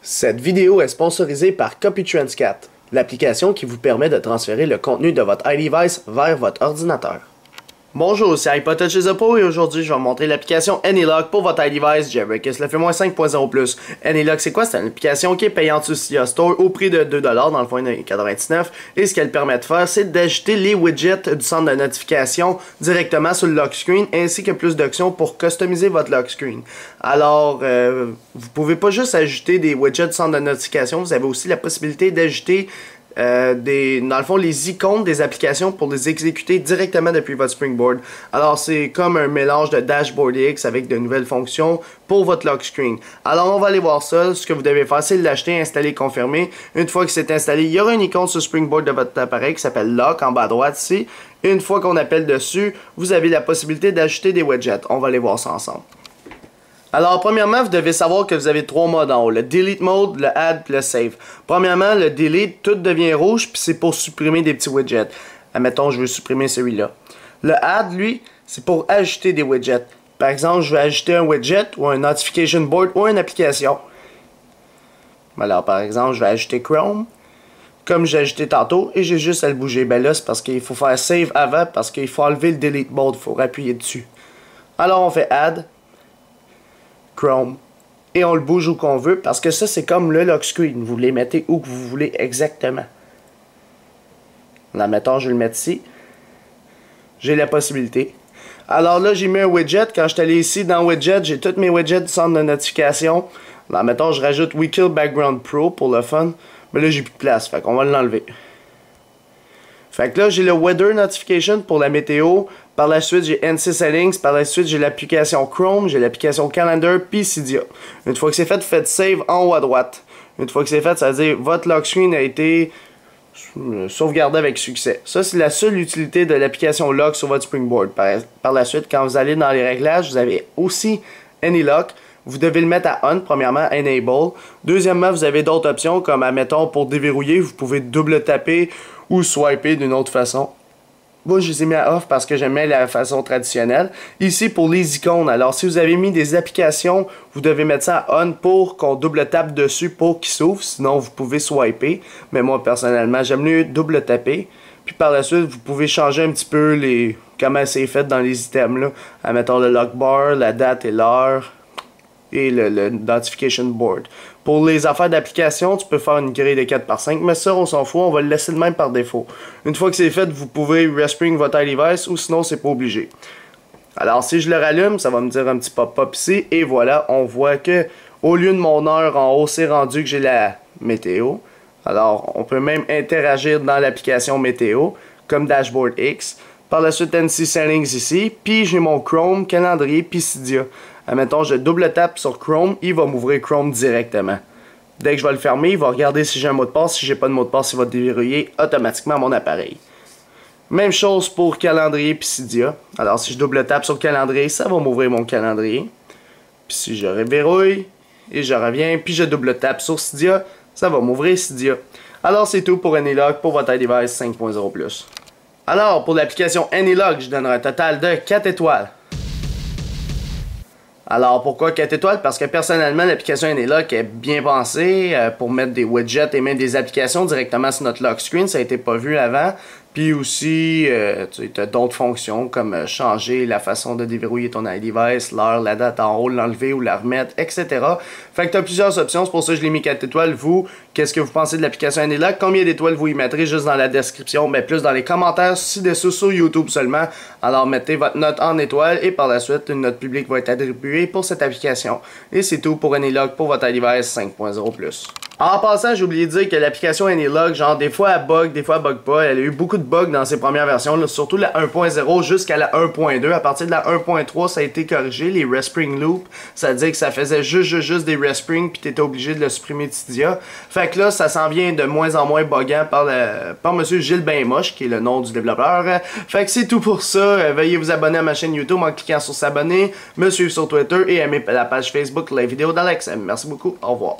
Cette vidéo est sponsorisée par CopyTransCat, l'application qui vous permet de transférer le contenu de votre iDevice vers votre ordinateur. Bonjour, c'est iPod chez Oppo et aujourd'hui je vais vous montrer l'application AnyLock pour votre iDevice Jailbreak le fait 5.0+. AnyLock c'est quoi? C'est une application qui est payante sur Cydia Store au prix de 2$, dans le fond 99$, et ce qu'elle permet de faire c'est d'ajouter les widgets du centre de notification directement sur le lock screen ainsi que plus d'options pour customiser votre lock screen. Alors, vous pouvez pas juste ajouter des widgets du centre de notification, vous avez aussi la possibilité d'ajouter dans le fond, les icônes des applications pour les exécuter directement depuis votre Springboard. Alors, c'est comme un mélange de Dashboard X avec de nouvelles fonctions pour votre lock screen. Alors, on va aller voir ça. Ce que vous devez faire, c'est l'acheter, installer, confirmer. Une fois que c'est installé, il y aura une icône sur Springboard de votre appareil qui s'appelle Lock en bas à droite ici. Une fois qu'on appelle dessus, vous avez la possibilité d'ajouter des widgets. On va aller voir ça ensemble. Alors, premièrement, vous devez savoir que vous avez trois modes en haut. Le Delete Mode, le Add et le Save. Premièrement, le Delete, tout devient rouge, puis c'est pour supprimer des petits widgets. Admettons, je veux supprimer celui-là. Le Add, lui, c'est pour ajouter des widgets. Par exemple, je veux ajouter un widget, ou un Notification Board, ou une application. Alors, par exemple, je vais ajouter Chrome, comme j'ai ajouté tantôt, et j'ai juste à le bouger. Ben là, c'est parce qu'il faut faire Save avant, parce qu'il faut enlever le Delete Mode, il faut appuyer dessus. Alors, on fait Add. Chrome, et on le bouge où qu'on veut, parce que ça c'est comme le lock screen, vous les mettez où que vous voulez exactement. Là, mettons, je vais le mettre ici, j'ai la possibilité. Alors là, j'ai mis un widget, quand je suis allé ici dans widget, j'ai tous mes widgets du centre de notification. Là, mettons, je rajoute Wiki Background Pro pour le fun, mais là j'ai plus de place, fait qu'on va l'enlever. Fait que là, j'ai le Weather Notification pour la météo. Par la suite, j'ai NC Settings. Par la suite, j'ai l'application Chrome. J'ai l'application Calendar puis Cydia. Une fois que c'est fait, faites Save en haut à droite. Une fois que c'est fait, ça veut dire votre lock screen a été sauvegardé avec succès. Ça, c'est la seule utilité de l'application Lock sur votre Springboard. Par la suite, quand vous allez dans les réglages, vous avez aussi AnyLock. Vous devez le mettre à On, premièrement, Enable. Deuxièmement, vous avez d'autres options, comme, admettons, pour déverrouiller, vous pouvez double taper ou swiper d'une autre façon. Moi, je les ai mis à off parce que j'aimais la façon traditionnelle. Ici, pour les icônes, alors si vous avez mis des applications, vous devez mettre ça à On pour qu'on double tape dessus pour qu'ils s'ouvrent. Sinon, vous pouvez swiper. Mais moi, personnellement, j'aime mieux double taper. Puis par la suite, vous pouvez changer un petit peu comment c'est fait dans les items, là. Admettons le lock bar, la date et l'heure, et le Notification Board. Pour les affaires d'application, tu peux faire une grille de 4x5, mais ça, on s'en fout, on va le laisser de même par défaut. Une fois que c'est fait, vous pouvez respring votre iDevice, ou sinon, c'est pas obligé. Alors, si je le rallume, ça va me dire un petit pop-up ici, et voilà, on voit que au lieu de mon heure en haut, c'est rendu que j'ai la météo. Alors, on peut même interagir dans l'application météo, comme Dashboard X. Par la suite, NC Settings ici, puis j'ai mon Chrome, calendrier, puis Cydia. Admettons, je double tape sur Chrome, il va m'ouvrir Chrome directement. Dès que je vais le fermer, il va regarder si j'ai un mot de passe. Si j'ai pas de mot de passe, il va déverrouiller automatiquement mon appareil. Même chose pour calendrier puis Cydia. Alors, si je double tape sur le calendrier, ça va m'ouvrir mon calendrier. Puis si je reverrouille et je reviens, puis je double tape sur Cydia, ça va m'ouvrir Cydia. Alors, c'est tout pour AnyLock pour votre iDevice 5.0+. Alors, pour l'application AnyLock, je donnerai un total de 4 étoiles. Alors, pourquoi 4 étoiles? Parce que personnellement, l'application AnyLock est bien pensée pour mettre des widgets et même des applications directement sur notre lock screen. Ça a été pas vu avant. Puis aussi, tu as d'autres fonctions comme changer la façon de déverrouiller ton iDevice, l'heure, la date en haut, l'enlever ou la remettre, etc. Fait que tu as plusieurs options, c'est pour ça que je l'ai mis 4 étoiles. Vous, qu'est-ce que vous pensez de l'application AnyLock? Combien d'étoiles vous y mettrez juste dans la description? Mais plus dans les commentaires ci-dessous sur YouTube seulement. Alors mettez votre note en étoile et par la suite, une note publique va être attribuée pour cette application. Et c'est tout pour AnyLock pour votre iDevice 5.0+. En passant, j'ai oublié de dire que l'application AnyLock, genre des fois elle bug, des fois elle bug pas. Elle a eu beaucoup de bugs dans ses premières versions, là, surtout la 1.0 jusqu'à la 1.2. À partir de la 1.3, ça a été corrigé, les respring loops. Ça veut dire que ça faisait juste des respring puis t'étais obligé de le supprimer de Cydia. Fait que là, ça s'en vient de moins en moins buggant par monsieur Gilles Benmoche, qui est le nom du développeur. Fait que c'est tout pour ça. Veuillez vous abonner à ma chaîne YouTube en cliquant sur s'abonner, me suivre sur Twitter et aimer la page Facebook, la vidéo d'Alex. Merci beaucoup, au revoir.